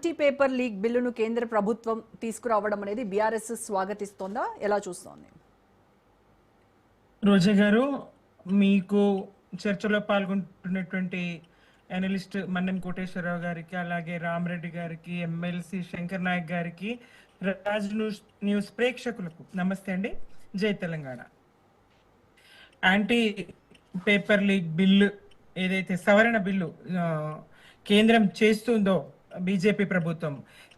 Anti paper leak బిల్లును కేంద్ర ప్రభుత్వం తీసుకురావడం అనేది బీఆర్ఎస్ స్వాగతిస్తోందా, ఎలా చూస్తోంది? రోజా గారు, మీకు చర్చలో పాల్గొంటున్నటువంటి అనలిస్ట్ మన్నెం కోటేశ్వరరావు గారికి, అలాగే రామరెడ్డి గారికి, ఎమ్మెల్సీ శంకర్ నాయక్ గారికి, రాజ్ న్యూస్ ప్రేక్షకులకు నమస్తే అండి. జై Telangana. Anti paper leak bill ఏదైతే సవరణ బిల్లు కేంద్రం చేస్తుందో బీజేపీ ప్రభుత్వం,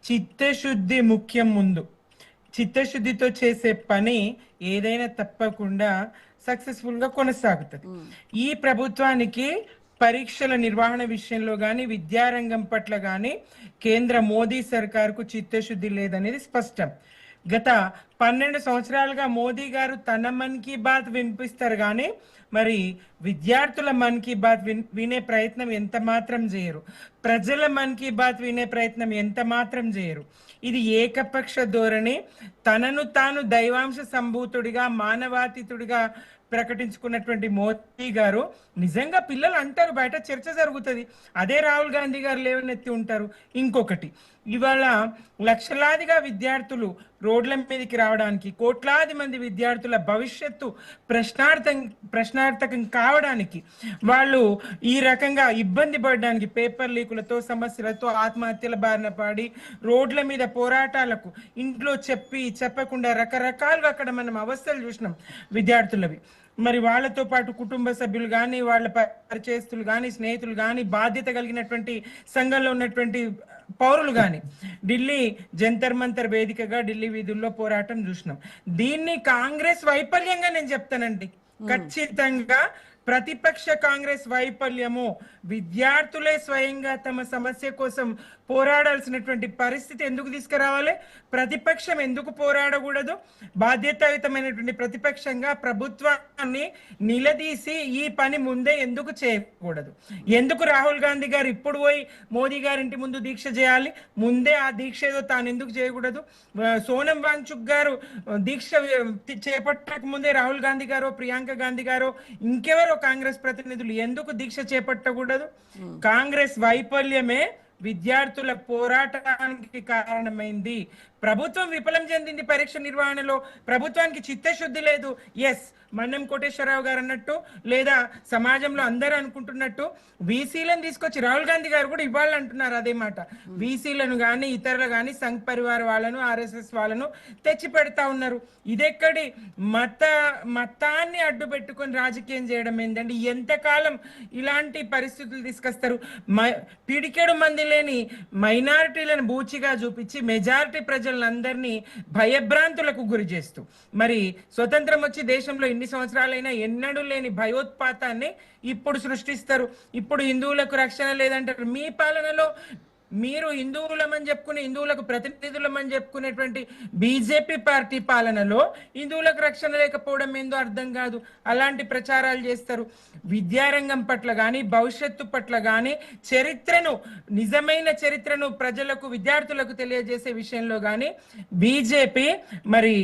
చిత్తశుద్ధి ముఖ్యం. ముందు చిత్తశుద్ధితో చేసే పని ఏదైనా తప్పకుండా సక్సెస్ఫుల్ గా కొనసాగుతుంది. ఈ ప్రభుత్వానికి పరీక్షల నిర్వహణ విషయంలో కానీ, విద్యారంగం పట్ల కానీ కేంద్ర మోదీ సర్కార్కు చిత్తశుద్ధి లేదనేది స్పష్టం. గత 12 సంవత్సరాలుగా మోదీ గారు తన మన్ కీ బాత్ వినిపిస్తారు కానీ మరి విద్యార్థుల మన్ కీ బాత్ వినే ప్రయత్నం ఎంత మాత్రం చేయరు. ప్రజల మన్ కీ బాత్ వినే ప్రయత్నం ఎంత మాత్రం చేయరు. ఇది ఏకపక్ష ధోరణి. తనను తాను దైవాంశ సంభూతుడిగా, మానవాతీతుడిగా ప్రకటించుకున్నటువంటి మోదీ గారు నిజంగా పిల్లలు అంటారు, బయట చర్చ జరుగుతుంది, అదే రాహుల్ గాంధీ గారు లేవనెత్తి ఉంటారు. ఇంకొకటి, ఇవాళ లక్షలాదిగా విద్యార్థులు రోడ్ల మీదకి రావడానికి, కోట్లాది మంది విద్యార్థుల భవిష్యత్తు ప్రశ్నార్థకం కావడానికి, వాళ్ళు ఈ రకంగా ఇబ్బంది పడడానికి, పేపర్ లీకులతో, సమస్యలతో ఆత్మహత్యల బారిన పడి రోడ్ల మీద పోరాటాలకు, ఇంట్లో చెప్పకుండా రకరకాలుగా అక్కడ మనం అవస్థలు చూసినాం విద్యార్థులవి. మరి వాళ్ళతో పాటు కుటుంబ సభ్యులు కానీ, వాళ్ళ పరిచయస్తులు కానీ, స్నేహితులు కానీ, బాధ్యత కలిగినటువంటి సంఘంలో ఉన్నటువంటి పౌరులు కానీ ఢిల్లీ జంతర్ మంతర్ వేదికగా ఢిల్లీ వీధుల్లో పోరాటం చూసినాం. దీన్ని కాంగ్రెస్ వైఫల్యంగా నేను చెప్తానండి. ఖచ్చితంగా ప్రతిపక్ష కాంగ్రెస్ వైఫల్యము. విద్యార్థులే స్వయంగా తమ సమస్య కోసం పోరాడాల్సినటువంటి పరిస్థితి ఎందుకు తీసుకురావాలి? ప్రతిపక్షం ఎందుకు పోరాడకూడదు? బాధ్యతాయుతమైనటువంటి ప్రతిపక్షంగా ప్రభుత్వాన్ని నిలదీసి ఈ పని ముందే ఎందుకు చేయకూడదు? ఎందుకు రాహుల్ గాంధీ గారు ఇప్పుడు పోయి మోదీ గారి ఇంటి ముందు దీక్ష చేయాలి? ముందే ఆ దీక్ష ఏదో తాను ఎందుకు చేయకూడదు? సోనం వాంగ్చుక్ గారు దీక్ష చేపట్టక ముందే రాహుల్ గాంధీ గారు, ప్రియాంక గాంధీ గారు, ఇంకెవరో కాంగ్రెస్ ప్రతినిధులు ఎందుకు దీక్ష చేపట్టకూడదు? కాంగ్రెస్ వైఫల్యమే విద్యార్థుల పోరాటానికి కారణమైంది. ప్రభుత్వం విఫలం చెందింది పరీక్ష నిర్వహణలో. ప్రభుత్వానికి చిత్తశుద్ధి లేదు. ఎస్, మన్నెం కోటేశ్వరరావు గారు అన్నట్టు, లేదా సమాజంలో అందరూ అనుకుంటున్నట్టు వీసీలను తీసుకొచ్చి రాహుల్ గాంధీ గారు కూడా ఇవ్వాలంటున్నారు అదే మాట. వీసీలను కానీ ఇతరులు కానీ సంఘ్ పరివార్ వాళ్ళను, ఆర్ఎస్ఎస్ వాళ్ళను తెచ్చి పెడతా ఉన్నారు. ఇదెక్కడి మతాన్ని అడ్డు పెట్టుకొని రాజకీయం చేయడం ఏంటండి? ఎంతకాలం ఇలాంటి పరిస్థితులు తీసుకొస్తారు? పిడికెడు మంది లేని మైనారిటీలను బూచిగా చూపించి మెజారిటీ ప్రజలందరినీ భయభ్రాంతులకు గురి చేస్తూ, మరి స్వతంత్రం వచ్చి దేశంలో ఎన్ని సంవత్సరాలైనా ఎన్నడూ లేని భయోత్పాతాన్ని ఇప్పుడు సృష్టిస్తారు. ఇప్పుడు హిందువులకు రక్షణ లేదంటారు. మీ పాలనలో మీరు హిందువులమని చెప్పుకునే, హిందువులకు ప్రతినిధులమని చెప్పుకునేటువంటి బీజేపీ పార్టీ పాలనలో హిందువులకు రక్షణ లేకపోవడం ఏందో అర్థం కాదు. అలాంటి ప్రచారాలు చేస్తారు. విద్యారంగం పట్ల కానీ, భవిష్యత్తు పట్ల కానీ, చరిత్రను, నిజమైన చరిత్రను ప్రజలకు, విద్యార్థులకు తెలియజేసే విషయంలో కానీ బీజేపీ మరి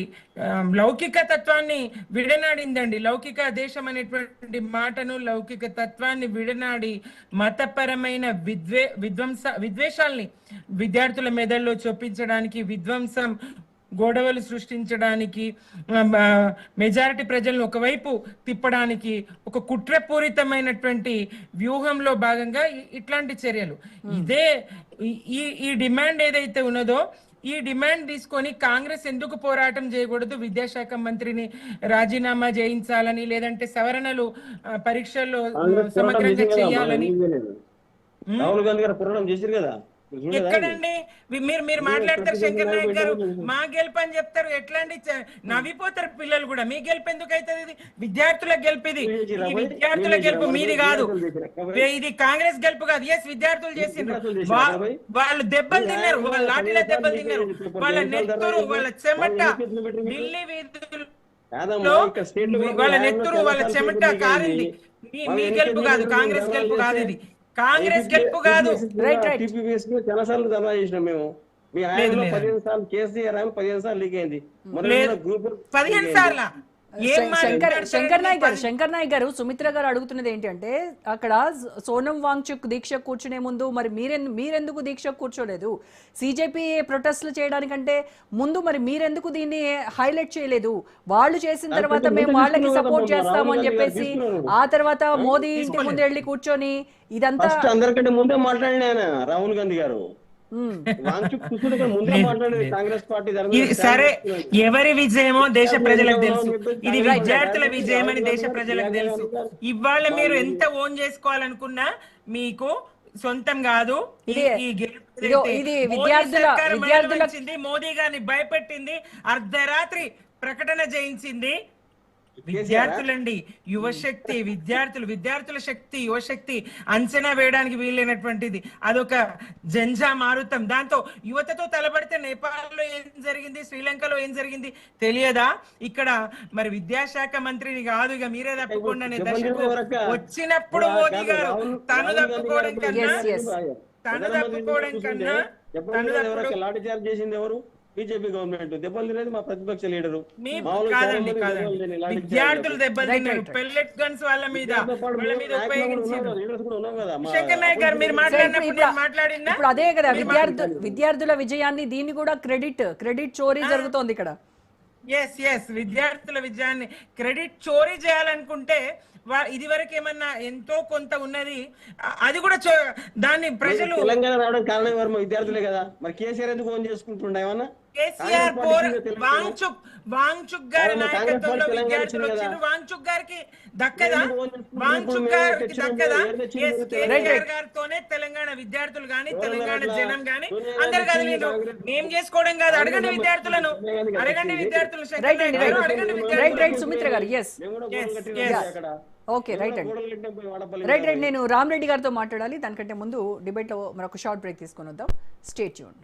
లౌకిక తత్వాన్ని విడనాడిందండి. లౌకిక దేశం అనేటువంటి మాటను, లౌకిక తత్వాన్ని విడనాడి మతపరమైన విద్వేషాల్ని విద్యార్థుల మెదడులో చొప్పించడానికి, విధ్వంసం, గొడవలు సృష్టించడానికి, మెజారిటీ ప్రజలను ఒకవైపు తిప్పడానికి ఒక కుట్రపూరితమైనటువంటి వ్యూహంలో భాగంగా ఇట్లాంటి చర్యలు. ఇదే ఈ డిమాండ్ ఏదైతే ఉన్నదో, ఈ డిమాండ్ తీసుకొని కాంగ్రెస్ ఎందుకు పోరాటం చేయకూడదు? విద్యాశాఖ మంత్రిని రాజీనామా చేయించాలని, లేదంటే సవరణలు పరీక్షల్లో సమగ్రంగా చేయాలని. రాహుల్ గాంధీ గారు పోరాటం చేశారు కదా. ఎక్కడండి? మీరు మాట్లాడతారు శంకర్ నాయక్ గారు, మా గెలుపు అని చెప్తారు. ఎట్లాంటి నవ్విపోతారు పిల్లలు కూడా. మీ గెలుపు ఎందుకు అవుతుంది? ఇది విద్యార్థుల గెలుపు. ఇది విద్యార్థుల గెలుపు, మీది కాదు. ఇది కాంగ్రెస్ గెలుపు కాదు. ఎస్, విద్యార్థులు చేసిండ్రు. వాళ్ళు దెబ్బలు తిన్నారు, వాళ్ళ లాఠీల దెబ్బలు తిన్నారు, వాళ్ళ నెత్తురు, వాళ్ళ చెమట ఢిల్లీ వీధుల్లో వాళ్ళ నెత్తురు, వాళ్ళ చెమట కారింది. మీ గెలుపు కాదు, కాంగ్రెస్ గెలుపు కాదు. ఇది కాంగ్రెస్ గెలుపు కాదు. చాలా సార్లు ధర్నా చేసినాం మేము. మీ ఆయనలో 15 సార్లు కేసీఆర్ 15 సార్లు లీక్ అయింది. 15 సార్లు ఏం శంకర్ నాయక్ గారు సుమిత్ర గారు అడుగుతున్నది ఏంటంటే అక్కడ సోనం వాంగ్చుక్ దీక్ష కూర్చునే ముందు మరి మీరెందుకు దీక్ష కూర్చోలేదు? సిజేపీ ప్రొటెస్ట్లు చేయడానికంటే ముందు మరి మీరెందుకు దీన్ని హైలైట్ చేయలేదు? వాళ్ళు చేసిన తర్వాత మేము వాళ్ళకి సపోర్ట్ చేస్తాము అని చెప్పేసి ఆ తర్వాత మోదీ ఇంటి ముందు వెళ్ళి కూర్చొని ఇదంతా అందరికంటే ముందే మాట్లాడిన ఆయన రాహుల్ గాంధీ గారు ముందే మాట్లాడేది కాంగ్రెస్ పార్టీ సరే, ఎవరి విజయమో దేశ ప్రజలకు తెలుసు, ఇది విద్యార్థుల విజయం అని దేశ ప్రజలకు తెలుసు. ఇవాళ మీరు ఎంత ఓన్ చేసుకోవాలనుకున్నా మీకు సొంతం కాదు. మోదీ గారిని భయపెట్టింది, అర్ధరాత్రి ప్రకటన చేయించింది విద్యార్థులండి. యువశక్తి, విద్యార్థుల శక్తి, యువశక్తి అంచనా వేయడానికి వీలైనటువంటిది. అదొక జంజా మారుతం. దాంతో యువతతో తలబడితే నేపాల్లో ఏం జరిగింది, శ్రీలంకలో ఏం జరిగింది తెలియదా? ఇక్కడ మరి విద్యాశాఖ మంత్రిని కాదు, ఇక మీరే తప్పకుండా దశకు వచ్చినప్పుడు మోదీ గారు తను తప్పుకోవడం కన్నా లాఠీ చార్జ్ చేసింది ఎవరు? BJP government. దెబ్బలు తినేది మా ప్రతిపక్ష లీడరు. విద్యార్థులు దెబ్బలు తిన్నారు పెల్లెట్ గన్స్ వాళ్ళ మీద ఉపయోగించారు. శంకర్ నాయక్ గారు మీరు మాట్లాడినా ఇప్పుడు అదే కదా విద్యార్థుల విజయాన్ని, దీన్ని కూడా క్రెడిట్ చోరీ జరుగుతోంది ఇక్కడ. ఎస్ విద్యార్థుల విజయాన్ని క్రెడిట్ చోరీ చేయాలనుకుంటే ఇది వరకు ఏమన్నా ఎంతో కొంత ఉన్నది, అది కూడా దాన్ని ప్రజలు తెలంగాణ రావడం కారణం ఎవరు? విద్యార్థులే కదా. మరి కేసీఆర్ ఎందుకు ఓన్ చేసుకుంటుండే ఏమన్నా? కేసీఆర్ వాంగ్చుక్ గారి నాయకత్వంలో విద్యార్థులు వచ్చిండ్రు. వాంగ్చుక్ గారికి దక్కదా? కేసీఆర్ గారితోనే తెలంగాణ విద్యార్థులు గాని తెలంగాణ జనం గాని అందరు కదిలిండ్రు. మేం చేసుకోవడం కాదు, అడగండి విద్యార్థులను. సుమిత్ర గారు ఓకే రైట్ నేను రామ్ రెడ్డి గారితో మాట్లాడాలి. దానికంటే ముందు డిబేట్ లో మరొక షార్ట్ బ్రేక్ తీసుకొని వద్దాం. Stay tuned.